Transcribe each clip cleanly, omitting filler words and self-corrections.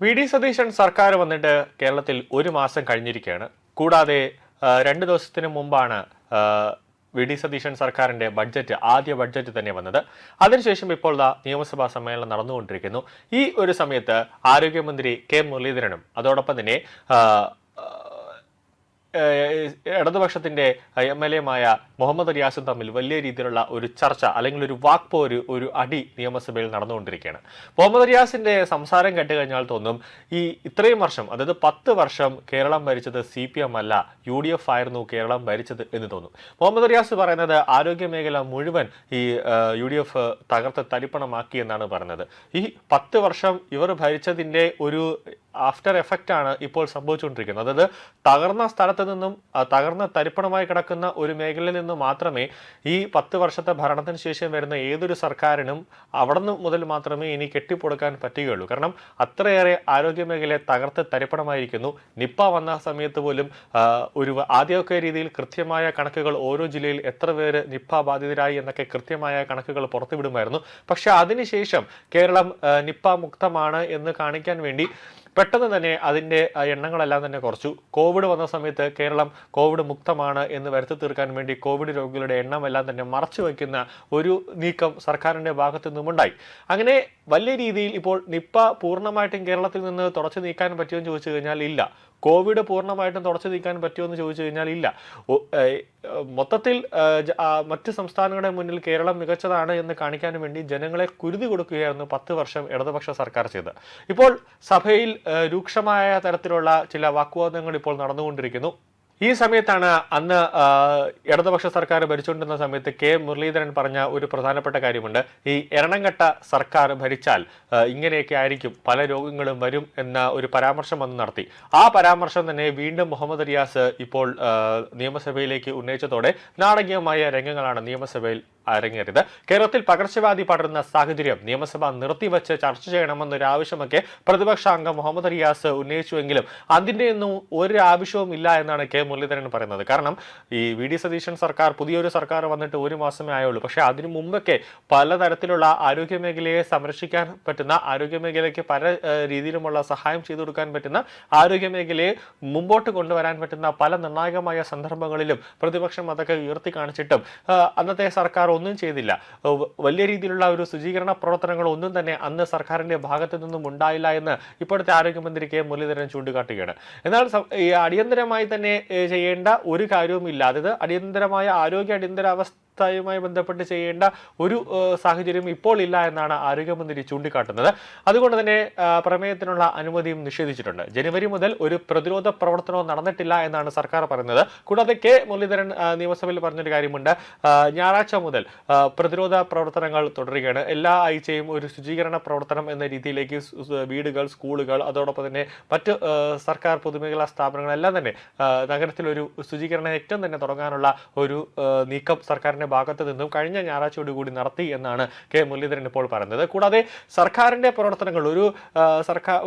VD. Satheesan സർക്കാർ വന്നിട്ട് കേരളത്തിൽ ഒരു മാസം കഴിഞ്ഞിരിക്കുകയാണ്. കൂടാതെ 2 ദിവസത്തിന് മുമ്പാണ് വി.ഡി. സതീശൻ സർക്കാരിന്റെ ആദ്യ ബഡ്ജറ്റ് തന്നെ വന്നത്. അതിനുശേഷം ഇപ്പോൾ നിയമസഭാ സമ്മേളനം നടന്നുകൊണ്ടിരിക്കുന്നു. ഈ ഒരു സമയത്ത് ആരോഗ്യമന്ത്രി കെ മുരളീധരനും അതോടൊപ്പം തന്നെ ഇടതുപക്ഷത്തിന്റെ എം.എൽ.എമായ മുഹമ്മദ് റിയാസും തമ്മിൽ വലിയ രീതിയിലുള്ള ഒരു ചർച്ച അല്ലെങ്കിൽ ഒരു വാക്പോര്, ഒരു അടി നിയമസഭയിൽ നടന്നുകൊണ്ടിരിക്കുകയാണ്. മുഹമ്മദ് റിയാസിന്റെ സംസാരം കേട്ട് കഴിഞ്ഞാൽ തോന്നും ഇത്രയും വർഷം, അതായത് 10 വർഷം കേരളം ഭരിച്ചത് CPM അല്ല, UDF ആയിരുന്നു കേരളം ഭരിച്ചത് എന്ന് തോന്നും. മുഹമ്മദ് റിയാസ് പറയുന്നത് ആരോഗ്യ മേഖല മുഴുവൻ UDF തകർത്ത് തരിപ്പണമാക്കി എന്നാണ് പറയുന്നത്. ഈ 10 വർഷം ഇവർ ഭരിച്ചതിന്റെ ഒരു ആഫ്റ്റർ എഫക്റ്റ് ആണ് ഇപ്പോൾ സംഭവിച്ചുകൊണ്ടിരിക്കുന്നത്. അതായത് തകർന്ന സ്ഥലത്ത് നിന്നും തകർന്ന തരിപ്പണമായി കിടക്കുന്ന ഒരു മേഖലയിൽ നിന്ന് മാത്രമേ ഈ 10 വർഷത്തെ ഭരണത്തിന് ശേഷം വരുന്ന ഏതൊരു സർക്കാരിനും അവിടെ മുതൽ മാത്രമേ ഇനി കെട്ടിപ്പൊടുക്കാൻ പറ്റുകയുള്ളൂ. കാരണം അത്രയേറെ ആരോഗ്യ മേഖലയെ തകർത്ത് തരിപ്പണമായിരിക്കുന്നു. നിപ്പ വന്ന സമയത്ത് പോലും ഒരു ആദ്യമൊക്കെ രീതിയിൽ കൃത്യമായ കണക്കുകൾ, ഓരോ ജില്ലയിൽ എത്ര പേര് നിപ്പ ബാധിതരായി എന്നൊക്കെ കൃത്യമായ കണക്കുകൾ പുറത്തുവിടുമായിരുന്നു. പക്ഷെ അതിനുശേഷം കേരളം നിപ്പ മുക്തമാണ് എന്ന് കാണിക്കാൻ വേണ്ടി പെട്ടെന്ന് തന്നെ അതിൻ്റെ എണ്ണങ്ങളെല്ലാം തന്നെ കുറച്ചു. കോവിഡ് വന്ന സമയത്ത് കേരളം കോവിഡ് മുക്തമാണ് എന്ന് വരുത്തി തീർക്കാൻ വേണ്ടി കോവിഡ് രോഗികളുടെ എണ്ണമെല്ലാം തന്നെ മറച്ചു വയ്ക്കുന്ന ഒരു നീക്കം സർക്കാരിൻ്റെ ഭാഗത്തു നിന്നുമുണ്ടായി. അങ്ങനെ വലിയ രീതിയിൽ ഇപ്പോൾ നിപ്പ പൂർണ്ണമായിട്ടും കേരളത്തിൽ നിന്ന് തുടച്ചു നീക്കാൻ പറ്റുമെന്ന് ചോദിച്ചു കഴിഞ്ഞാൽ ഇല്ല. കോവിഡ് പൂർണ്ണമായിട്ടും തുടച്ചു നീക്കാൻ പറ്റുമെന്ന് ചോദിച്ചു കഴിഞ്ഞാൽ ഇല്ല. മൊത്തത്തിൽ മറ്റ് സംസ്ഥാനങ്ങളുടെ മുന്നിൽ കേരളം മികച്ചതാണ് എന്ന് കാണിക്കാൻ വേണ്ടി ജനങ്ങളെ കുരുതി കൊടുക്കുകയായിരുന്നു 10 വർഷം ഇടതുപക്ഷ സർക്കാർ ചെയ്തത്. ഇപ്പോൾ സഭയിൽ രൂക്ഷമായ തരത്തിലുള്ള ചില വാഗ്വാദങ്ങൾ ഇപ്പോൾ നടന്നുകൊണ്ടിരിക്കുന്നു. ഈ സമയത്താണ് അന്ന് ഇടതുപക്ഷ സർക്കാർ ഭരിച്ചുകൊണ്ടിരുന്ന സമയത്ത് കെ മുരളീധരൻ പറഞ്ഞ ഒരു പ്രധാനപ്പെട്ട കാര്യമുണ്ട്. ഈ എറണംകട്ട സർക്കാർ ഭരിച്ചാൽ ഇങ്ങനെയൊക്കെ ആയിരിക്കും, പല രോഗങ്ങളും വരും എന്ന ഒരു പരാമർശം അന്ന് നടത്തി. ആ പരാമർശം തന്നെ വീണ്ടും മുഹമ്മദ് റിയാസ് ഇപ്പോൾ നിയമസഭയിലേക്ക് ഉന്നയിച്ചതോടെ നാടകീയമായ രംഗങ്ങളാണ് നിയമസഭയിൽ അരങ്ങേറിയത്. കേരളത്തിൽ പകർച്ചവ്യാധി പടരുന്ന സാഹചര്യം നിയമസഭ നിർത്തിവച്ച് ചർച്ച ചെയ്യണമെന്നൊരാവശ്യമൊക്കെ പ്രതിപക്ഷ അംഗം മുഹമ്മദ് റിയാസ് ഉന്നയിച്ചുവെങ്കിലും അതിൻ്റെ ഒന്നും ഒരു ആവശ്യവും ഇല്ല എന്നാണ് കെ മുരളീധരൻ പറയുന്നത്. കാരണം ഈ വി.ഡി. സതീശൻ സർക്കാർ, പുതിയൊരു സർക്കാർ വന്നിട്ട് ഒരു മാസമേ ആയുള്ളൂ. പക്ഷെ അതിനു മുമ്പൊക്കെ പലതരത്തിലുള്ള ആരോഗ്യ മേഖലയെ സംരക്ഷിക്കാൻ പറ്റുന്ന, ആരോഗ്യ മേഖലയ്ക്ക് പല രീതിയിലുമുള്ള സഹായം ചെയ്തു കൊടുക്കാൻ പറ്റുന്ന, ആരോഗ്യ മേഖലയെ മുമ്പോട്ട് കൊണ്ടുവരാൻ പറ്റുന്ന പല നിർണായകമായ സന്ദർഭങ്ങളിലും പ്രതിപക്ഷം അതൊക്കെ ഉയർത്തി കാണിച്ചിട്ടും അന്നത്തെ സർക്കാർ ഒന്നും ചെയ്തില്ല. വലിയ രീതിയിലുള്ള ഒരു ശുചീകരണ പ്രവർത്തനങ്ങൾ ഒന്നും തന്നെ അന്ന് സർക്കാരിന്റെ ഭാഗത്തു നിന്നും ഉണ്ടായില്ല എന്ന് ഇപ്പോഴത്തെ ആരോഗ്യമന്ത്രി കെ മുരളീധരൻ ചൂണ്ടിക്കാട്ടുകയാണ്. എന്നാൽ അടിയന്തരമായി തന്നെ ചെയ്യേണ്ട ഒരു കാര്യവുമില്ല. അതായത് അടിയന്തരമായ അടിയന്തരാവസ്ഥയുമായി ബന്ധപ്പെട്ട് ചെയ്യേണ്ട ഒരു സാഹചര്യം ഇപ്പോൾ ഇല്ല എന്നാണ് ആരോഗ്യമന്ത്രി ചൂണ്ടിക്കാട്ടുന്നത്. അതുകൊണ്ട് തന്നെ പ്രമേയത്തിനുള്ള അനുമതിയും നിഷേധിച്ചിട്ടുണ്ട്. ജനുവരി മുതൽ ഒരു പ്രതിരോധ പ്രവർത്തനവും നടന്നിട്ടില്ല എന്നാണ് സർക്കാർ പറയുന്നത്. കൂടാതെ കെ മുരളീധരൻ നിയമസഭയിൽ പറഞ്ഞൊരു കാര്യമുണ്ട്. ഞായറാഴ്ച മുതൽ പ്രതിരോധ പ്രവർത്തനങ്ങൾ തുടരുകയാണ്. എല്ലാ ആഴ്ചയും ഒരു ശുചീകരണ പ്രവർത്തനം എന്ന രീതിയിലേക്ക് വീടുകൾ, സ്കൂളുകൾ, അതോടൊപ്പം തന്നെ മറ്റ് സർക്കാർ പൊതുമേഖലാ സ്ഥാപനങ്ങളെല്ലാം തന്നെ നഗരത്തിലൊരു ശുചീകരണ യജ്ഞം തന്നെ തുടങ്ങാനുള്ള ഒരു നീക്കം സർക്കാരിന്റെ ഭാഗത്തു നിന്നും കഴിഞ്ഞ ഞായറാഴ്ചയോടുകൂടി നടത്തി എന്നാണ് കെ മുരളീധരൻ ഇപ്പോൾ പറയുന്നത്. കൂടാതെ സർക്കാരിന്റെ പ്രവർത്തനങ്ങൾ ഒരു സർക്കാർ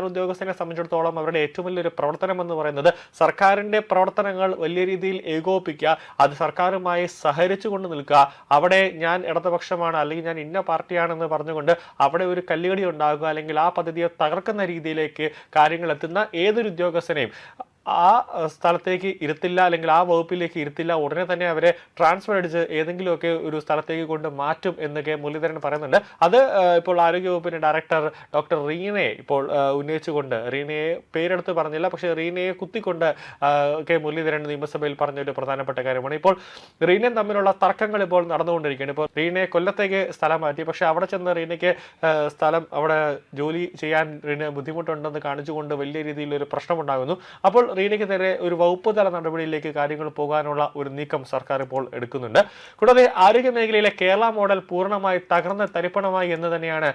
ഉദ്യോഗസ്ഥനെ സംബന്ധിച്ചിടത്തോളം അവരുടെ ഏറ്റവും വലിയൊരു പ്രവർത്തനം എന്ന് പറയുന്നത് സർക്കാരിന്റെ പ്രവർത്തനങ്ങൾ വലിയ രീതിയിൽ ഏകോപിപ്പിക്കുക, അത് സർക്കാരുമായി സഹകരിച്ചുകൊണ്ട് നിൽക്കുക. അവിടെ ഞാൻ ഇടതുപക്ഷമാണ് അല്ലെങ്കിൽ ഞാൻ ഇന്ന പാർട്ടിയാണെന്ന് പറഞ്ഞുകൊണ്ട് അവിടെ ഒരു കല്ലുകടി ഉണ്ടാകുക, അല്ലെങ്കിൽ ആ പദ്ധതിയെ തകർക്കുന്ന രീതിയിലേക്ക് കാര്യങ്ങൾ എത്തുന്ന ഏതൊരു ഉദ്യോഗസ്ഥനെയും ആ സ്ഥലത്തേക്ക് ഇരുത്തില്ല, അല്ലെങ്കിൽ ആ വകുപ്പിലേക്ക് ഇരുത്തില്ല. ഉടനെ തന്നെ അവരെ ട്രാൻസ്ഫർ അടിച്ച് ഏതെങ്കിലുമൊക്കെ ഒരു സ്ഥലത്തേക്ക് കൊണ്ട് മാറ്റും എന്ന് കെ മുരളീധരൻ പറയുന്നുണ്ട്. അത് ഇപ്പോൾ ആരോഗ്യവകുപ്പിന്റെ ഡയറക്ടർ ഡോക്ടർ റീനയെ ഇപ്പോൾ ഉന്നയിച്ചുകൊണ്ട്, റീനയെ പേരെടുത്ത് പറഞ്ഞില്ല, പക്ഷേ റീനയെ കുത്തിക്കൊണ്ട് കെ മുരളീധരൻ നിയമസഭയിൽ പറഞ്ഞൊരു പ്രധാനപ്പെട്ട കാര്യമാണ്. ഇപ്പോൾ റീനയും തമ്മിലുള്ള തർക്കങ്ങൾ ഇപ്പോൾ നടന്നുകൊണ്ടിരിക്കുകയാണ്. ഇപ്പോൾ റീനയെ കൊല്ലത്തേക്ക് സ്ഥലം മാറ്റി, പക്ഷെ അവിടെ ചെന്ന് റീനയ്ക്ക് അവിടെ ജോലി ചെയ്യാൻ റീന ബുദ്ധിമുട്ടുണ്ടെന്ന് കാണിച്ചുകൊണ്ട് വലിയ രീതിയിലൊരു പ്രശ്നമുണ്ടാകുന്നു. അപ്പോൾ റീനയ്ക്ക് നേരെ ഒരു വകുപ്പ് തല നടപടിയിലേക്ക് കാര്യങ്ങൾ പോകാനുള്ള ഒരു നീക്കം സർക്കാർ ഇപ്പോൾ എടുക്കുന്നുണ്ട്. കൂടാതെ ആരോഗ്യ മേഖലയിലെ കേരള മോഡൽ പൂർണ്ണമായി തകർന്ന തരിപ്പണമായി എന്ന് തന്നെയാണ്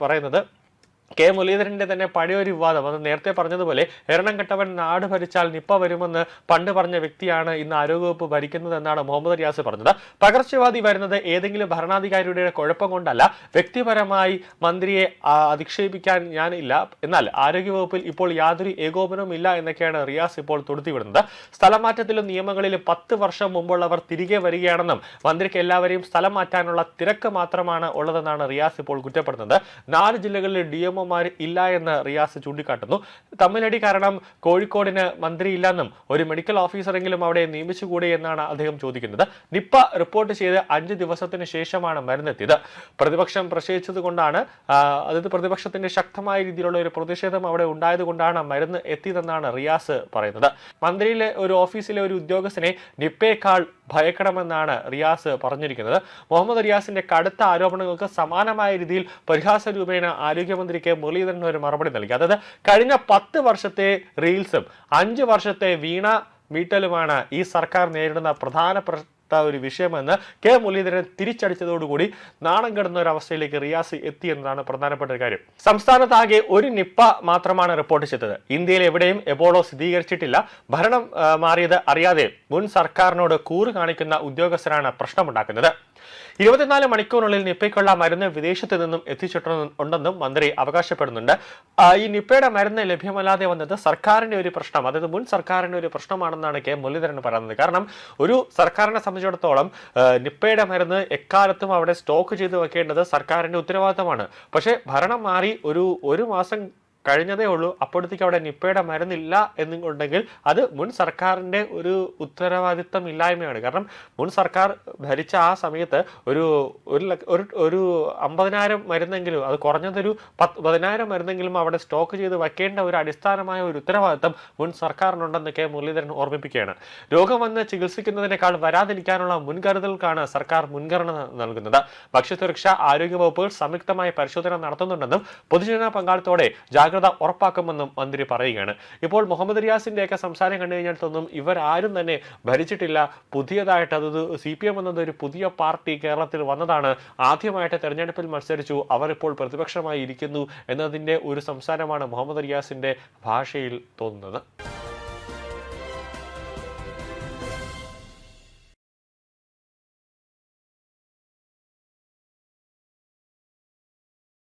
പറയുന്നത്. കെ മുരളീധരന്റെ തന്നെ പഴയൊരു വിവാദം, അത് നേരത്തെ പറഞ്ഞതുപോലെ എറണംകെട്ടവൻ നാട് ഭരിച്ചാൽ നിപ്പ വരുമെന്ന് പണ്ട് പറഞ്ഞ വ്യക്തിയാണ് ഇന്ന് ആരോഗ്യവകുപ്പ് ഭരിക്കുന്നതെന്നാണ് മുഹമ്മദ് റിയാസ് പറഞ്ഞത്. പകർച്ചവ്യാധി വരുന്നത് ഏതെങ്കിലും ഭരണാധികാരിയുടെ കുഴപ്പം കൊണ്ടല്ല, വ്യക്തിപരമായി മന്ത്രിയെ അധിക്ഷേപിക്കാൻ ഞാനില്ല, എന്നാൽ ആരോഗ്യവകുപ്പിൽ ഇപ്പോൾ യാതൊരു ഏകോപനവും ഇല്ല എന്നൊക്കെയാണ് റിയാസ് ഇപ്പോൾ തൊടുത്തിവിടുന്നത്. സ്ഥലമാറ്റത്തിലും നിയമങ്ങളിലും 10 വർഷം മുമ്പുള്ളവർ തിരികെ വരികയാണെന്നും മന്ത്രിക്ക് എല്ലാവരെയും സ്ഥലം മാറ്റാനുള്ള തിരക്ക് മാത്രമാണ് ഉള്ളതെന്നാണ് റിയാസ് ഇപ്പോൾ കുറ്റപ്പെടുന്നത്. 4 ജില്ലകളിലെ DMO മന്ത്രിമാർ ഇല്ല എന്ന് റിയാസ് ചൂണ്ടിക്കാട്ടുന്നു. തമ്മിലടി കാരണം കോഴിക്കോടിന് മന്ത്രിയില്ലെന്നും ഒരു മെഡിക്കൽ ഓഫീസറെങ്കിലും അവിടെ നിയമിച്ചുകൂടെ എന്നാണ് അദ്ദേഹം ചോദിക്കുന്നത്. നിപ്പ റിപ്പോർട്ട് ചെയ്ത് 5 ദിവസത്തിന് ശേഷമാണ് മരുന്നെത്തിയത്. പ്രതിപക്ഷം പ്രതിഷേധിച്ചതുകൊണ്ടാണ്, അതായത് പ്രതിപക്ഷത്തിന്റെ ശക്തമായ രീതിയിലുള്ള ഒരു പ്രതിഷേധം അവിടെ ഉണ്ടായതുകൊണ്ടാണ് മരുന്ന് എത്തിയതെന്നാണ് റിയാസ് പറയുന്നത്. മന്ത്രിയിലെ ഒരു ഓഫീസിലെ ഒരു ഉദ്യോഗസ്ഥനെ നിപ്പയേക്കാൾ ഭയക്കണമെന്നാണ് റിയാസ് പറഞ്ഞിരിക്കുന്നത്. മുഹമ്മദ് റിയാസിന്റെ കടുത്ത ആരോപണങ്ങൾക്ക് സമാനമായ രീതിയിൽ പരിഹാസ രൂപേണ ആരോഗ്യമന്ത്രി കെ മുരളീധരൻ ഒരു മറുപടി നൽകി. അതായത് കഴിഞ്ഞ 10 വർഷത്തെ റീൽസും 5 വർഷത്തെ വീണ മീട്ടലുമാണ് ഈ സർക്കാർ നേരിടുന്ന പ്രധാനപ്പെട്ട ഒരു വിഷയമെന്ന് കെ മുരളീധരൻ തിരിച്ചടിച്ചതോടുകൂടി നാണം കെടുന്ന ഒരു അവസ്ഥയിലേക്ക് റിയാസ് എത്തി എന്നതാണ് പ്രധാനപ്പെട്ട ഒരു കാര്യം. സംസ്ഥാനത്താകെ ഒരു നിപ്പ മാത്രമാണ് റിപ്പോർട്ട് ചെയ്തത്. ഇന്ത്യയിൽ എവിടെയും എബോള സ്ഥിരീകരിച്ചിട്ടില്ല. ഭരണം മാറിയത് അറിയാതെ മുൻ സർക്കാരിനോട് കൂറ് കാണിക്കുന്ന ഉദ്യോഗസ്ഥരാണ് പ്രശ്നമുണ്ടാക്കുന്നത്. 24 മണിക്കൂറിനുള്ളിൽ നിപ്പയ്ക്കുള്ള മരുന്ന് വിദേശത്ത് നിന്നും എത്തിച്ചിട്ടുണ്ടെന്നും മന്ത്രി അവകാശപ്പെടുന്നുണ്ട്. ഈ നിപ്പയുടെ മരുന്ന് ലഭ്യമല്ലാതെ വന്നത് സർക്കാരിന്റെ ഒരു പ്രശ്നം, അതായത് മുൻ സർക്കാരിന്റെ ഒരു പ്രശ്നമാണെന്നാണ് കെ മുരളീധരൻ പറയുന്നത്. കാരണം ഒരു സർക്കാരിനെ സംബന്ധിച്ചിടത്തോളം നിപ്പയുടെ മരുന്ന് എക്കാലത്തും അവിടെ സ്റ്റോക്ക് ചെയ്ത് വെക്കേണ്ടത് സർക്കാരിന്റെ ഉത്തരവാദിത്തമാണ്. പക്ഷേ ഭരണം മാറി ഒരു മാസം കഴിഞ്ഞതേ ഉള്ളൂ, അപ്പോഴത്തേക്ക് അവിടെ നിപ്പയുടെ മരുന്നില്ല എന്നുണ്ടെങ്കിൽ അത് മുൻ സർക്കാരിന്റെ ഒരു ഉത്തരവാദിത്തം ഇല്ലായ്മയാണ്. കാരണം മുൻ സർക്കാർ ഭരിച്ച ആ സമയത്ത് ഒരു 50,000 മരുന്നെങ്കിലും, അത് കുറഞ്ഞതൊരു 10,000 മരുന്നെങ്കിലും അവിടെ സ്റ്റോക്ക് ചെയ്ത് വയ്ക്കേണ്ട ഒരു അടിസ്ഥാനമായ ഒരു ഉത്തരവാദിത്തം മുൻ സർക്കാരിനുണ്ടെന്ന് കെ മുരളീധരൻ ഓർമ്മിപ്പിക്കുകയാണ്. രോഗം വന്ന് ചികിത്സിക്കുന്നതിനേക്കാൾ വരാതിരിക്കാനുള്ള മുൻകരുതലുകൾക്കാണ് സർക്കാർ മുൻഗണന നൽകുന്നത്. ഭക്ഷ്യസുരക്ഷ, ആരോഗ്യ വകുപ്പുകൾ സംയുക്തമായ പരിശോധന നടത്തുന്നുണ്ടെന്നും പൊതുജന പങ്കാളിത്തോടെ ജാഗ്രത ഉറപ്പാക്കുമെന്നും മന്ത്രി പറയുകയാണ്. ഇപ്പോൾ മുഹമ്മദ് റിയാസിന്റെയൊക്കെ സംസാരം കണ്ടു കഴിഞ്ഞാൽ തോന്നും ഇവരാരും തന്നെ ഭരിച്ചിട്ടില്ല, പുതിയതായിട്ട്, അതായത് CPM എന്നത് ഒരു പുതിയ പാർട്ടി കേരളത്തിൽ വന്നതാണ്, ആദ്യമായിട്ട് തെരഞ്ഞെടുപ്പിൽ മത്സരിച്ചു, അവർ ഇപ്പോൾ പ്രതിപക്ഷമായി ഇരിക്കുന്നു എന്നതിന്റെ ഒരു സംസാരമാണ് മുഹമ്മദ് റിയാസിന്റെ ഭാഷയിൽ തോന്നുന്നത്.